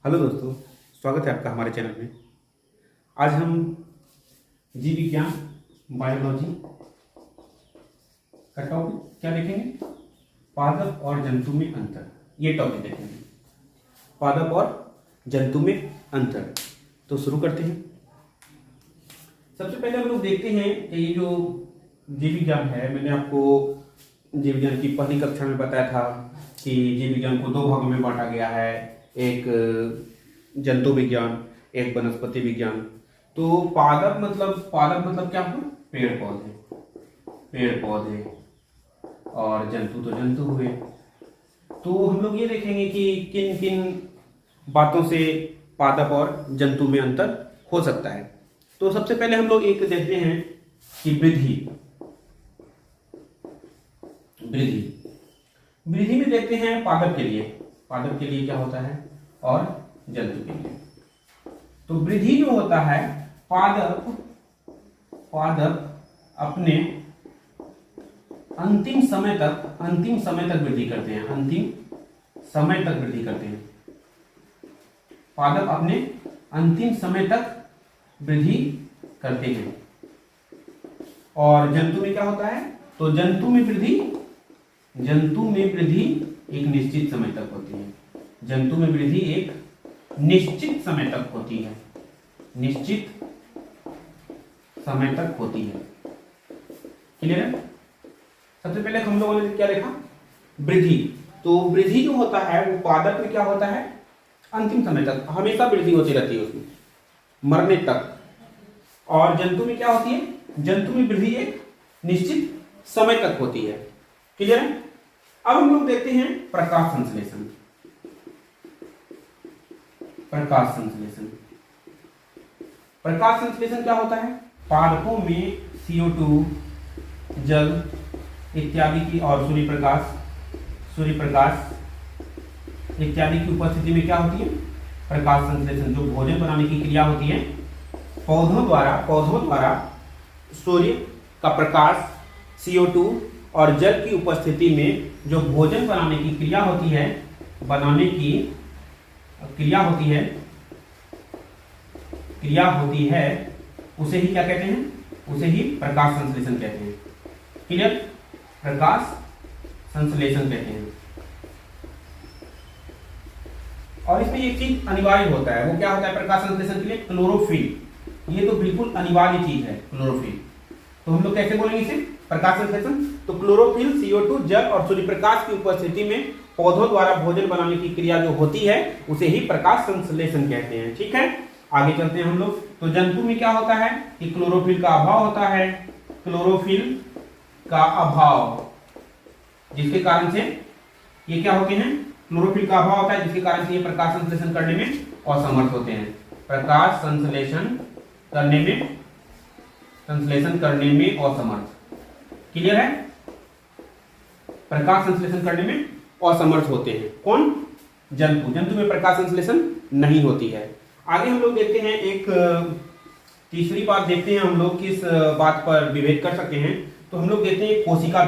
Hello दोस्तों, स्वागत है आपका हमारे चैनल में। आज हम जीव विज्ञान बायोलॉजी का टॉपिक क्या देखेंगे? पादप और जंतु में अंतर, ये टॉपिक देखेंगे। पादप और जंतु में अंतर। तो शुरू करते हैं। सबसे पहले हम लोग देखते हैं कि ये जो जीव विज्ञान है, मैंने आपको जीव विज्ञान की पहली कक्षा में बताया था कि जीव विज्ञान को दो भागों में बांटा गया है, एक जंतु विज्ञान, एक वनस्पति विज्ञान। तो पादप मतलब क्या हुआ? पेड़ पौधे और जंतु तो जंतु हुए। तो हम लोग ये देखेंगे कि किन किन बातों से पादप और जंतु में अंतर हो सकता है। तो सबसे पहले हम लोग एक देखते हैं कि वृद्धि में देखते हैं पादप के लिए क्या होता है और जंतु के लिए। तो वृद्धि जो होता है, पादप अपने अंतिम समय तक वृद्धि करते हैं। पादप अपने अंतिम समय तक वृद्धि करते हैं। और जंतु में क्या होता है? तो जंतु में वृद्धि एक निश्चित समय तक होती है। जंतु में वृद्धि एक निश्चित समय तक होती है। क्लियर है? सबसे पहले हम लोगों ने क्या देखा? वृद्धि। तो वृद्धि जो होता है वो पादप में क्या होता है? अंतिम समय तक, हमेशा वृद्धि होती रहती है उसमें, मरने तक। और जंतु में क्या होती है? जंतु में वृद्धि एक निश्चित समय तक होती है। क्लियर है? अब हम लोग देखते हैं प्रकाश संश्लेषण। प्रकाश संश्लेषण क्या होता है? पादपों में CO2, जल इत्यादि की और सूर्य प्रकाश इत्यादि की उपस्थिति में क्या होती है? प्रकाश संश्लेषण। जो भोजन बनाने की क्रिया होती है, पौधों द्वारा सूर्य का प्रकाश, CO2 और जल की उपस्थिति में जो भोजन बनाने की क्रिया होती है, उसे ही क्या कहते हैं? उसे ही प्रकाश संश्लेषण कहते हैं। क्लियर? प्रकाश संश्लेषण कहते हैं। और इसमें एक चीज अनिवार्य होता है, वो क्या होता है प्रकाश संश्लेषण के लिए? क्लोरोफिल। ये तो बिल्कुल अनिवार्य चीज है, क्लोरोफिल। तो हम लोग कैसे बोलेंगे इसे? प्रकाश संश्लेषण। तो क्लोरोफिल, CO2, जल और सूर्य प्रकाश की उपस्थिति में पौधों द्वारा भोजन बनाने की क्रिया जो होती है, उसे ही प्रकाश संश्लेषण कहते हैं। ठीक है, आगे चलते हैं हम लोग। तो जंतु में क्या होता है कि क्लोरोफिल का अभाव होता है। क्लोरोफिल का अभाव, जिसके कारण से ये क्या होते हैं? क्लोरोफिल का अभाव होता है, जिसके कारण से ये प्रकाश संश्लेषण करने में असमर्थ होते हैं। प्रकाश संश्लेषण करने में असमर्थ। क्लियर है? प्रकाश संश्लेषण करने में असमर्थ होते हैं। कौन? जंतु में प्रकाश संश्लेषण नहीं होती है। आगे हम लोग देखते हैं एक तीसरी बात देखते हैं हम लोग, किस बात पर विभेद कर सकते हैं। तो हम लोग देखते हैं कोशिका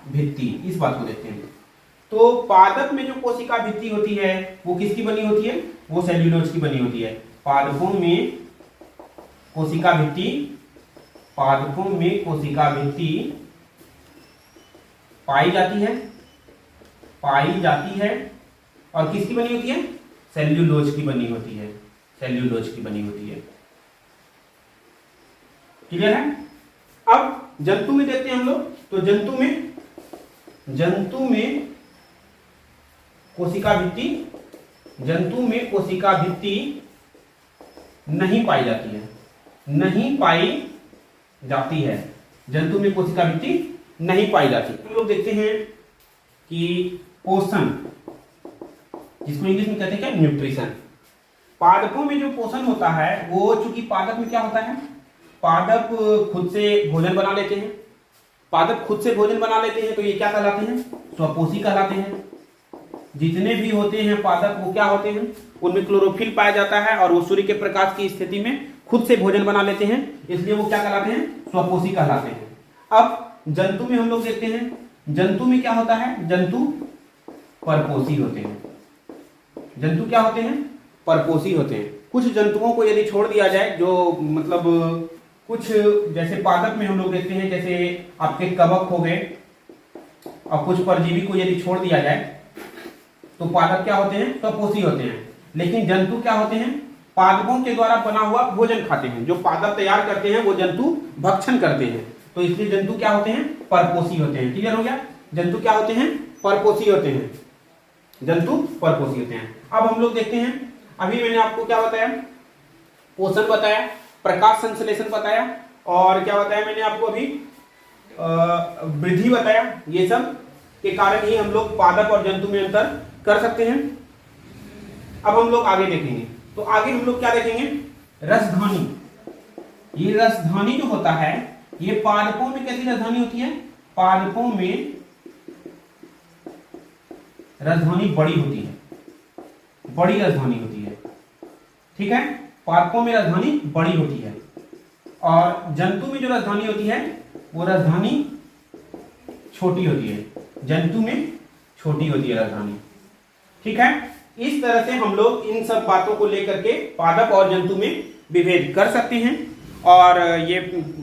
भित्ति, इस बात को देखते हैं। तो पादप में जो कोशिका भित्ति होती है वो किसकी बनी होती है? वो सेल्यूलोज की बनी होती है। पादपों में कोशिका भित्ति पाई जाती है और किसकी बनी होती है? सेल्यूलोज की बनी होती है। क्लियर है? अब जंतु में देखते हैं हम लोग। तो जंतु में कोशिका भित्ति नहीं पाई जाती। हम लोग देखते हैं कि पोषण, जिसको इंग्लिश में कहते हैं क्या? न्यूट्रिशन। पादपों में जो पोषण होता है वो, चूंकि पादप में क्या होता है? पादप खुद से भोजन बना लेते हैं। तो ये क्या कहलाते हैं? स्वपोषी कहलाते हैं। जितने भी होते हैं पादप, वो क्या होते हैं? उनमें क्लोरोफिल पाया जाता है और वो सूर्य के प्रकाश की स्थिति में खुद से भोजन बना लेते हैं, इसलिए वो क्या कहलाते हैं? स्वपोषी कहलाते हैं। अब जंतु में हम लोग देखते हैं, जंतु में क्या होता है? जंतु परपोषी होते हैं। जंतु क्या होते हैं? परपोषी होते हैं। कुछ जंतुओं को यदि छोड़ दिया जाए, जो मतलब कुछ जैसे पादप में हम लोग देखते हैं, जैसे आपके कवक हो गए, और कुछ परजीवी को यदि छोड़ दिया जाए तो पादप क्या होते हैं? स्वपोषी होते हैं। लेकिन जंतु क्या होते हैं? पादपों के द्वारा बना हुआ भोजन खाते हैं। जो पादप तैयार करते हैं वो जंतु भक्षण करते हैं, तो इसलिए जंतु क्या होते हैं? परपोषी होते हैं। क्लियर हो गया? जंतु क्या होते हैं? परपोषी होते हैं। जंतु परपोषी होते हैं। अब हम लोग देखते हैं, अभी मैंने आपको क्या बताया? पोषण बताया, प्रकाश संश्लेषण बताया, और क्या बताया मैंने आपको अभी? वृद्धि बताया। ये सब के कारण ही हम लोग पादप और जंतु में अंतर कर सकते हैं। अब हम लोग आगे देखेंगे, तो आगे हम लोग क्या देखेंगे? रसधानी। ये रसधानी जो होता है, ये पादपों में कैसी रसधानी होती है? पादपों में रसधानी बड़ी होती है, बड़ी रसधानी होती है। ठीक है, पादपों में रसधानी बड़ी होती है, और जंतु में जो रसधानी होती है वो रसधानी छोटी होती है। जंतु में छोटी होती है रसधानी। ठीक है, इस तरह से हम लोग इन सब बातों को लेकर के पादप और जंतु में विभेद कर सकते हैं। और ये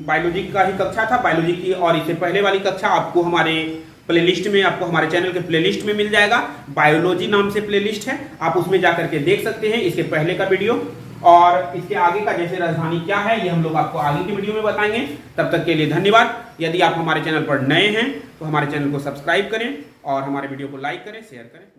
बायोलॉजी का ही कक्षा था, बायोलॉजी की, और इससे पहले वाली कक्षा आपको हमारे प्लेलिस्ट में, आपको हमारे चैनल के प्लेलिस्ट में मिल जाएगा। बायोलॉजी नाम से प्लेलिस्ट है, आप उसमें जाकर के देख सकते हैं इसके पहले का वीडियो। और इसके आगे का, जैसे राजधानी क्या है, ये हम लोग आपको आगे की वीडियो में बताएंगे। तब तक के लिए धन्यवाद। यदि आप हमारे चैनल पर नए हैं तो हमारे चैनल को सब्सक्राइब करें और हमारे वीडियो को लाइक करें, शेयर करें।